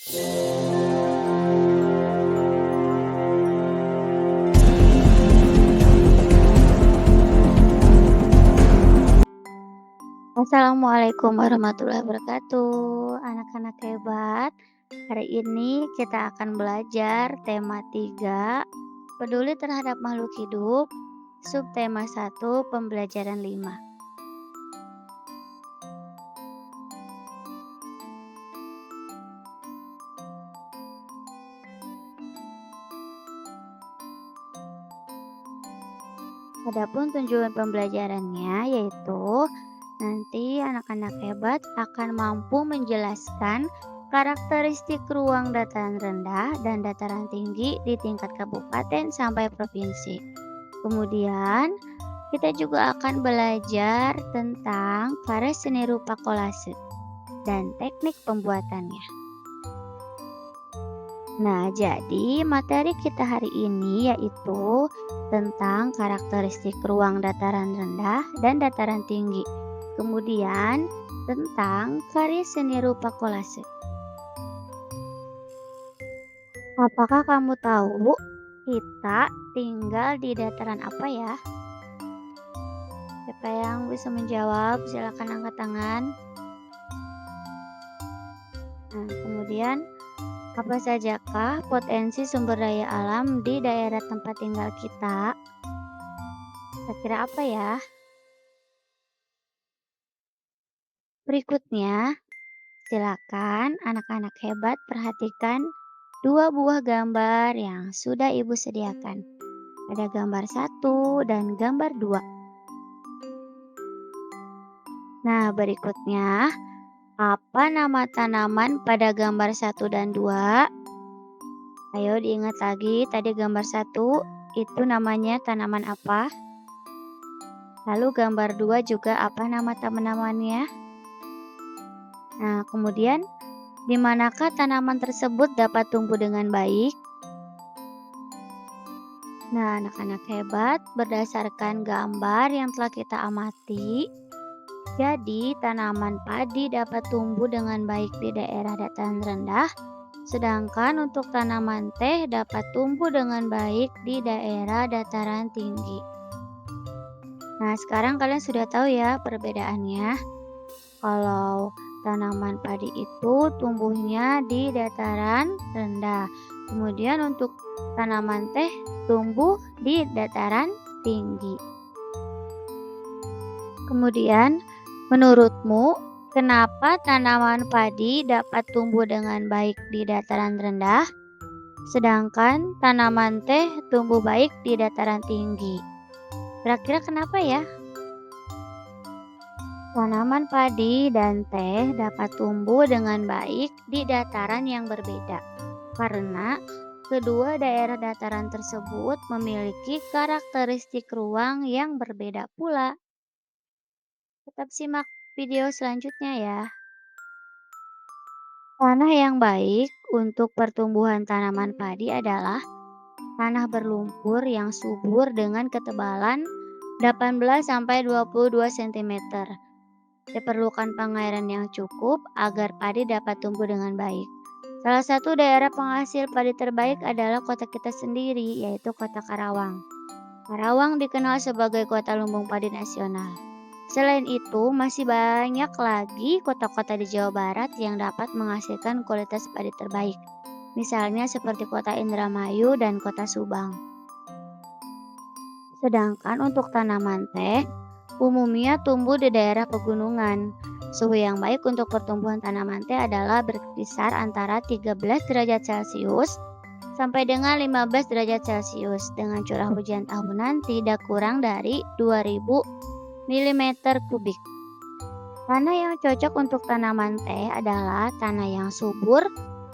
Assalamualaikum warahmatullahi wabarakatuh, anak-anak hebat. Hari ini kita akan belajar tema 3, peduli terhadap makhluk hidup, subtema 1, pembelajaran 5. Adapun tujuan pembelajarannya yaitu nanti anak-anak hebat akan mampu menjelaskan karakteristik ruang dataran rendah dan dataran tinggi di tingkat kabupaten sampai provinsi. Kemudian, kita juga akan belajar tentang karya seni rupa kolase dan teknik pembuatannya. Nah, jadi materi kita hari ini yaitu tentang karakteristik ruang dataran rendah dan dataran tinggi. Kemudian, tentang karya seni rupa kolase. Apakah kamu tahu kita tinggal di dataran apa ya? Siapa yang bisa menjawab? Silakan angkat tangan. Nah, kemudian apa sajakah potensi sumber daya alam di daerah tempat tinggal kita? Kira-kira apa ya? Berikutnya, silakan anak-anak hebat perhatikan dua buah gambar yang sudah Ibu sediakan. Ada gambar 1 dan gambar 2. Nah, berikutnya, apa nama tanaman pada gambar 1 dan 2? Ayo diingat lagi, tadi gambar 1 itu namanya tanaman apa? Lalu gambar 2 juga apa nama tanamannya? Nah, kemudian di manakah tanaman tersebut dapat tumbuh dengan baik? Nah, anak-anak hebat, berdasarkan gambar yang telah kita amati, jadi tanaman padi dapat tumbuh dengan baik di daerah dataran rendah, sedangkan untuk tanaman teh dapat tumbuh dengan baik di daerah dataran tinggi. Nah, sekarang kalian sudah tahu ya perbedaannya. Kalau tanaman padi itu tumbuhnya di dataran rendah. Kemudian untuk tanaman teh tumbuh di dataran tinggi. Kemudian, menurutmu kenapa tanaman padi dapat tumbuh dengan baik di dataran rendah, sedangkan tanaman teh tumbuh baik di dataran tinggi? Kira-kira kenapa ya? Tanaman padi dan teh dapat tumbuh dengan baik di dataran yang berbeda, karena kedua daerah dataran tersebut memiliki karakteristik ruang yang berbeda pula. Tetap simak video selanjutnya ya. Tanah yang baik untuk pertumbuhan tanaman padi adalah tanah berlumpur yang subur dengan ketebalan 18-22 cm. Diperlukan pengairan yang cukup agar padi dapat tumbuh dengan baik. Salah satu daerah penghasil padi terbaik adalah kota kita sendiri, yaitu kota Karawang. Karawang dikenal sebagai kota lumbung padi nasional. Selain itu, masih banyak lagi kota-kota di Jawa Barat yang dapat menghasilkan kualitas padi terbaik. Misalnya seperti kota Indramayu dan kota Subang. Sedangkan untuk tanaman teh, umumnya tumbuh di daerah pegunungan. Suhu yang baik untuk pertumbuhan tanaman teh adalah berkisar antara 13 derajat Celcius sampai dengan 15 derajat Celcius dengan curah hujan tahunan tidak kurang dari 2000 mm kubik. Tanah yang cocok untuk tanaman teh adalah tanah yang subur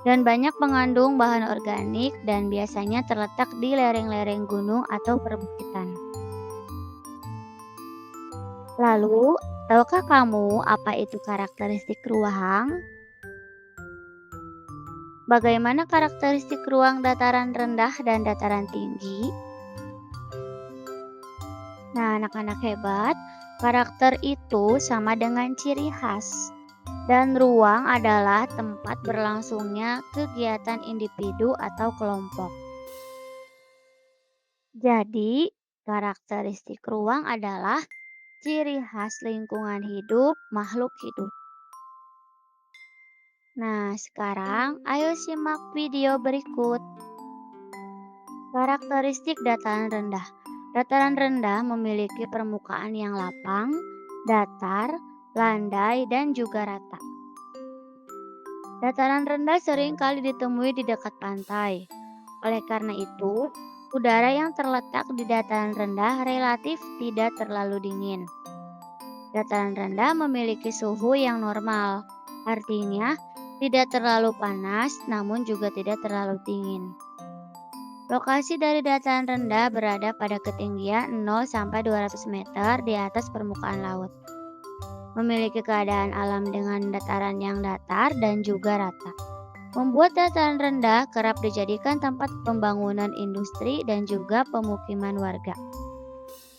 dan banyak mengandung bahan organik dan biasanya terletak di lereng-lereng gunung atau perbukitan. Lalu, tahukah kamu apa itu karakteristik ruang? Bagaimana karakteristik ruang dataran rendah dan dataran tinggi? Nah, anak-anak hebat, karakter itu sama dengan ciri khas. Dan ruang adalah tempat berlangsungnya kegiatan individu atau kelompok. Jadi, karakteristik ruang adalah ciri khas lingkungan hidup makhluk hidup. Nah, sekarang ayo simak video berikut. Karakteristik dataran rendah. Dataran rendah memiliki permukaan yang lapang, datar, landai, dan juga rata. Dataran rendah sering kali ditemui di dekat pantai. Oleh karena itu, udara yang terletak di dataran rendah relatif tidak terlalu dingin. Dataran rendah memiliki suhu yang normal, artinya tidak terlalu panas namun juga tidak terlalu dingin. Lokasi dari dataran rendah berada pada ketinggian 0 sampai 200 meter di atas permukaan laut. Memiliki keadaan alam dengan dataran yang datar dan juga rata. Membuat dataran rendah kerap dijadikan tempat pembangunan industri dan juga pemukiman warga.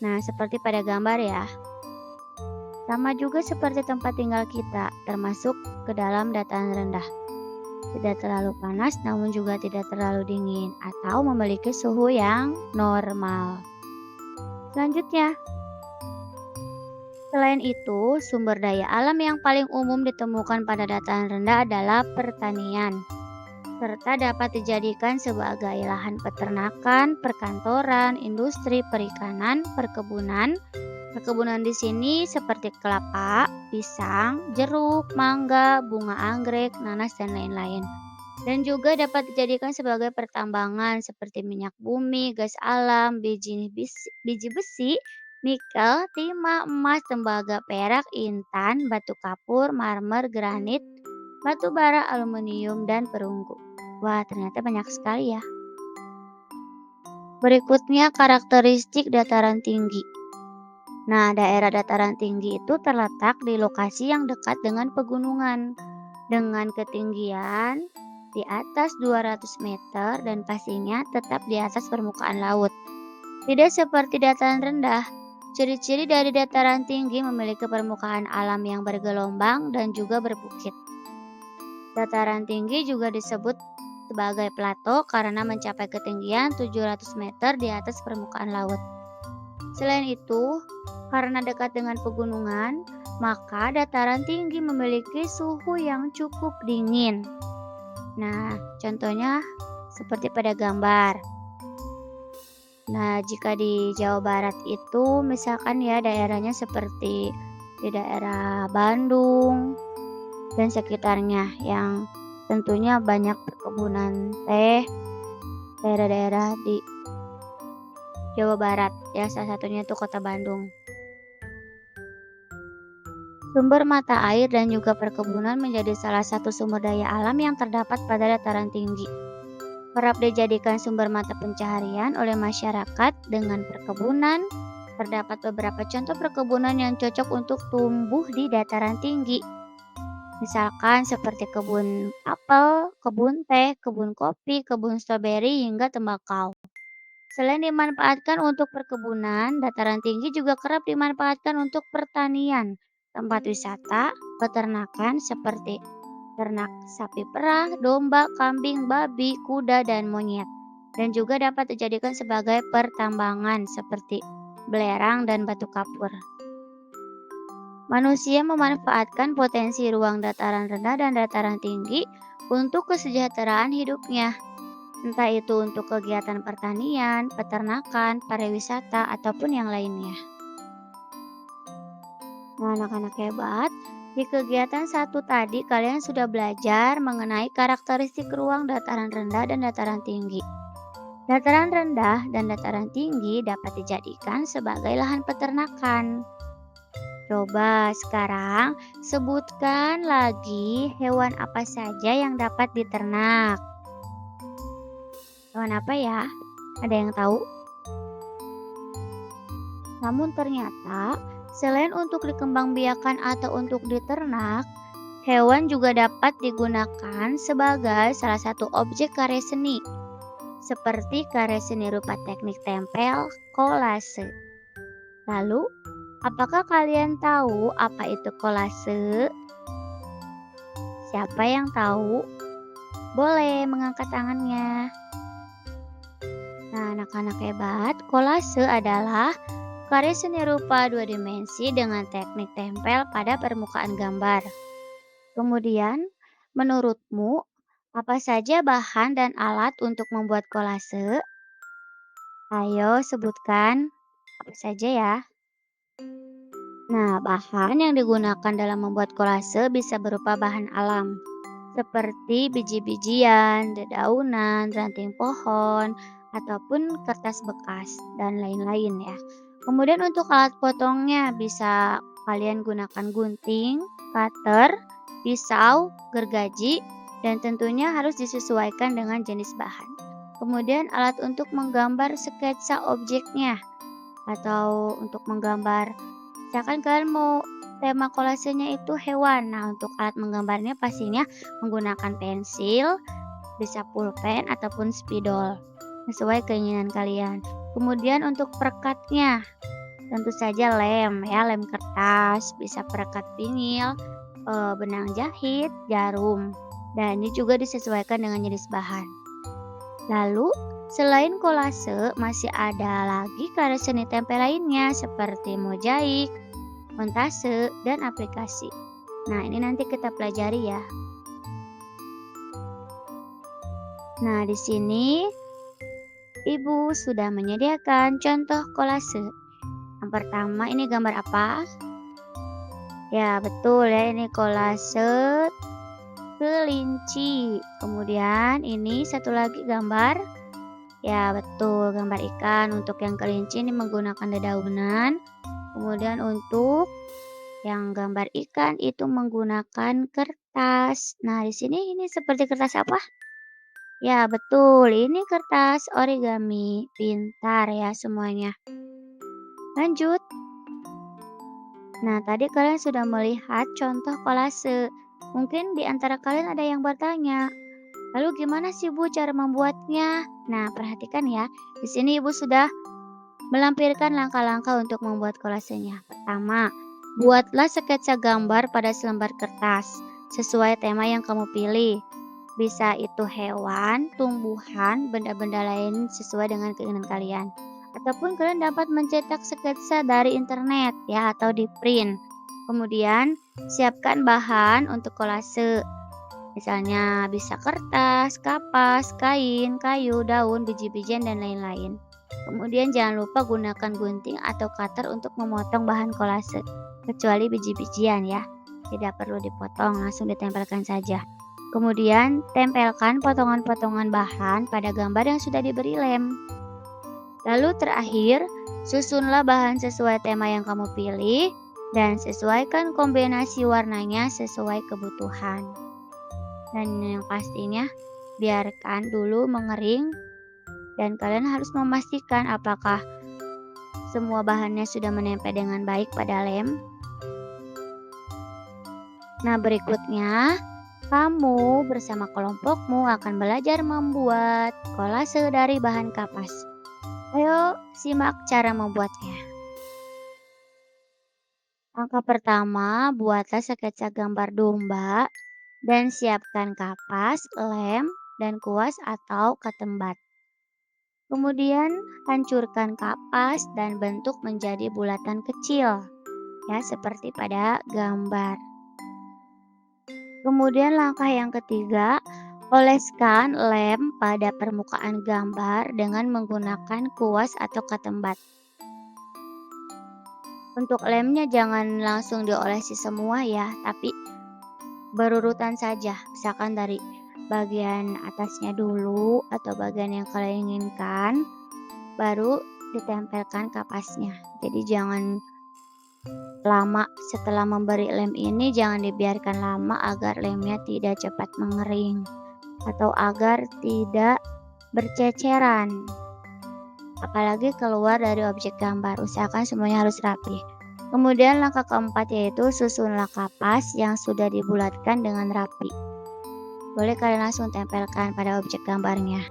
Nah, seperti pada gambar ya. Sama juga seperti tempat tinggal kita, termasuk ke dalam dataran rendah. Tidak terlalu panas namun juga tidak terlalu dingin atau memiliki suhu yang normal. Selanjutnya, selain itu, sumber daya alam yang paling umum ditemukan pada dataran rendah adalah pertanian, serta dapat dijadikan sebagai lahan peternakan, perkantoran, industri, perikanan, perkebunan. Perkebunan di sini seperti kelapa, pisang, jeruk, mangga, bunga anggrek, nanas, dan lain-lain. Dan juga dapat dijadikan sebagai pertambangan seperti minyak bumi, gas alam, biji besi, nikel, timah, emas, tembaga, perak, intan, batu kapur, marmer, granit, batu bara, aluminium, dan perunggu. Wah, ternyata banyak sekali ya. Berikutnya karakteristik dataran tinggi. Nah, daerah dataran tinggi itu terletak di lokasi yang dekat dengan pegunungan, dengan ketinggian di atas 200 meter dan pastinya tetap di atas permukaan laut. Tidak seperti dataran rendah, ciri-ciri dari dataran tinggi memiliki permukaan alam yang bergelombang dan juga berbukit. Dataran tinggi juga disebut sebagai plato karena mencapai ketinggian 700 meter di atas permukaan laut. Selain itu, karena dekat dengan pegunungan, maka dataran tinggi memiliki suhu yang cukup dingin. Nah, contohnya seperti pada gambar. Nah, jika di Jawa Barat itu misalkan ya daerahnya seperti di daerah Bandung dan sekitarnya yang tentunya banyak perkebunan teh, daerah-daerah di Jawa Barat ya, salah satunya itu Kota Bandung. Sumber mata air dan juga perkebunan menjadi salah satu sumber daya alam yang terdapat pada dataran tinggi. Kerap dijadikan sumber mata pencaharian oleh masyarakat dengan perkebunan. Terdapat beberapa contoh perkebunan yang cocok untuk tumbuh di dataran tinggi. Misalkan seperti kebun apel, kebun teh, kebun kopi, kebun stroberi, hingga tembakau. Selain dimanfaatkan untuk perkebunan, dataran tinggi juga kerap dimanfaatkan untuk pertanian, tempat wisata, peternakan seperti ternak sapi perah, domba, kambing, babi, kuda, dan monyet. Dan juga dapat dijadikan sebagai pertambangan seperti belerang dan batu kapur. Manusia memanfaatkan potensi ruang dataran rendah dan dataran tinggi untuk kesejahteraan hidupnya. Entah itu untuk kegiatan pertanian, peternakan, pariwisata, ataupun yang lainnya. Nah, anak-anak hebat, di kegiatan satu tadi kalian sudah belajar mengenai karakteristik ruang dataran rendah dan dataran tinggi. Dataran rendah dan dataran tinggi dapat dijadikan sebagai lahan peternakan. Coba sekarang sebutkan lagi hewan apa saja yang dapat diternak. Hewan apa ya? Ada yang tahu? Namun ternyata, selain untuk dikembangbiakan atau untuk diternak, hewan juga dapat digunakan sebagai salah satu objek karya seni, seperti karya seni rupa teknik tempel, kolase. Lalu, apakah kalian tahu apa itu kolase? Siapa yang tahu? Boleh mengangkat tangannya. Nah, anak-anak hebat, kolase adalah karya seni rupa dua dimensi dengan teknik tempel pada permukaan gambar. Kemudian, menurutmu, apa saja bahan dan alat untuk membuat kolase? Ayo sebutkan apa saja ya. Nah, bahan yang digunakan dalam membuat kolase bisa berupa bahan alam, seperti biji-bijian, dedaunan, ranting pohon, ataupun kertas bekas, dan lain-lain ya. Kemudian untuk alat potongnya bisa kalian gunakan gunting, cutter, pisau, gergaji, dan tentunya harus disesuaikan dengan jenis bahan. Kemudian alat untuk menggambar sketsa objeknya atau untuk menggambar, misalkan kalian mau tema kolasenya itu hewan. Nah, untuk alat menggambarnya pastinya menggunakan pensil, bisa pulpen ataupun spidol, sesuai keinginan kalian. Kemudian untuk perekatnya, tentu saja lem ya, lem kertas, bisa perekat vinil, benang jahit, jarum. Dan ini juga disesuaikan dengan jenis bahan. Lalu, selain kolase, masih ada lagi karya seni tempel lainnya seperti mozaik, montase, dan aplikasi. Nah, ini nanti kita pelajari ya. Nah, di sini Ibu sudah menyediakan contoh kolase. Yang pertama, ini gambar apa? Ya, betul ya, ini kolase kelinci. Kemudian ini satu lagi gambar. Ya, betul, gambar ikan. Untuk yang kelinci ini menggunakan dedaunan. Kemudian untuk yang gambar ikan itu menggunakan kertas. Nah, di sini ini seperti kertas apa? Ya, betul. Ini kertas origami. Pintar ya semuanya. Lanjut. Nah, tadi kalian sudah melihat contoh kolase. Mungkin di antara kalian ada yang bertanya, lalu gimana sih Bu cara membuatnya? Nah, perhatikan ya. Di sini Ibu sudah melampirkan langkah-langkah untuk membuat kolasenya. Pertama, buatlah sketsa gambar pada selembar kertas sesuai tema yang kamu pilih. Bisa itu hewan, tumbuhan, benda-benda lain sesuai dengan keinginan kalian. Ataupun kalian dapat mencetak sketsa dari internet ya atau di print. Kemudian, siapkan bahan untuk kolase. Misalnya bisa kertas, kapas, kain, kayu, daun, biji-bijian, dan lain-lain. Kemudian jangan lupa gunakan gunting atau cutter untuk memotong bahan kolase, kecuali biji-bijian ya. Tidak perlu dipotong, langsung ditempelkan saja. Kemudian tempelkan potongan-potongan bahan pada gambar yang sudah diberi lem. Lalu terakhir, susunlah bahan sesuai tema yang kamu pilih dan sesuaikan kombinasi warnanya sesuai kebutuhan. Dan yang pastinya, biarkan dulu mengering dan kalian harus memastikan apakah semua bahannya sudah menempel dengan baik pada lem. Nah, berikutnya kamu bersama kelompokmu akan belajar membuat kolase dari bahan kapas. Ayo simak cara membuatnya. Langkah pertama, buatlah sketsa gambar domba dan siapkan kapas, lem, dan kuas atau ketembat. Kemudian hancurkan kapas dan bentuk menjadi bulatan kecil, ya seperti pada gambar. Kemudian langkah yang ketiga, oleskan lem pada permukaan gambar dengan menggunakan kuas atau ketembat. Untuk lemnya jangan langsung diolesi semua ya, tapi berurutan saja. Misalkan dari bagian atasnya dulu atau bagian yang kalian inginkan, baru ditempelkan kapasnya. Jadi jangan lama setelah memberi lem ini, jangan dibiarkan lama agar lemnya tidak cepat mengering atau agar tidak berceceran. Apalagi keluar dari objek gambar, usahakan semuanya harus rapi. Kemudian langkah keempat yaitu susunlah kapas yang sudah dibulatkan dengan rapi. Boleh kalian langsung tempelkan pada objek gambarnya.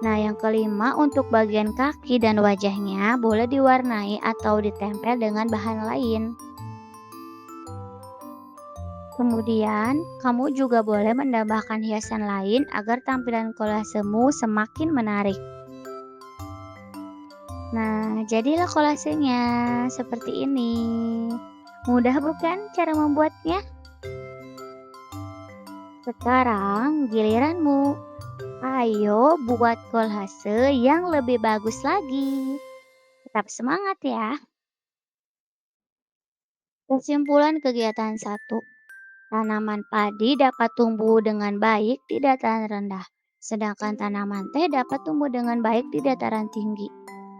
Nah, yang kelima untuk bagian kaki dan wajahnya boleh diwarnai atau ditempel dengan bahan lain. Kemudian, kamu juga boleh menambahkan hiasan lain agar tampilan kolasemu semakin menarik. Nah, jadilah kolasenya seperti ini. Mudah bukan cara membuatnya? Sekarang giliranmu. Ayo buat kolase yang lebih bagus lagi. Tetap semangat ya. Kesimpulan kegiatan satu. Tanaman padi dapat tumbuh dengan baik di dataran rendah, sedangkan tanaman teh dapat tumbuh dengan baik di dataran tinggi.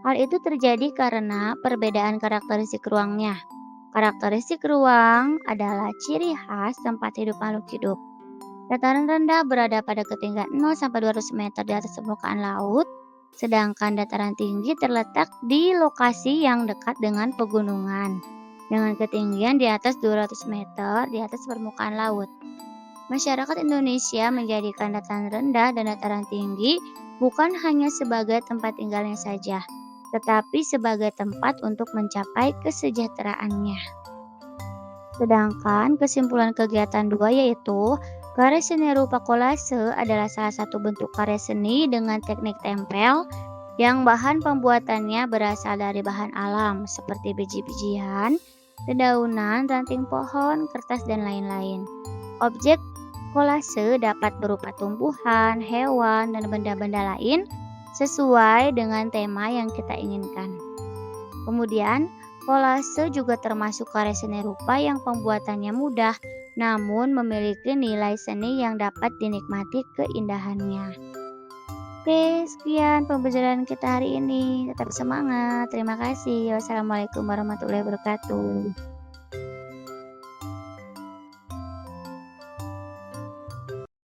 Hal itu terjadi karena perbedaan karakteristik ruangnya. Karakteristik ruang adalah ciri khas tempat hidup makhluk hidup. Dataran rendah berada pada ketinggian 0-200 meter di atas permukaan laut, sedangkan dataran tinggi terletak di lokasi yang dekat dengan pegunungan, dengan ketinggian di atas 200 meter di atas permukaan laut. Masyarakat Indonesia menjadikan dataran rendah dan dataran tinggi bukan hanya sebagai tempat tinggalnya saja, tetapi sebagai tempat untuk mencapai kesejahteraannya. Sedangkan kesimpulan kegiatan 2 yaitu karya seni rupa kolase adalah salah satu bentuk karya seni dengan teknik tempel yang bahan pembuatannya berasal dari bahan alam seperti biji-bijian, dedaunan, ranting pohon, kertas, dan lain-lain. Objek kolase dapat berupa tumbuhan, hewan, dan benda-benda lain sesuai dengan tema yang kita inginkan. Kemudian, kolase juga termasuk karya seni rupa yang pembuatannya mudah, namun memiliki nilai seni yang dapat dinikmati keindahannya. Oke, sekian pembelajaran kita hari ini. Tetap semangat. Terima kasih. Wassalamualaikum warahmatullahi wabarakatuh.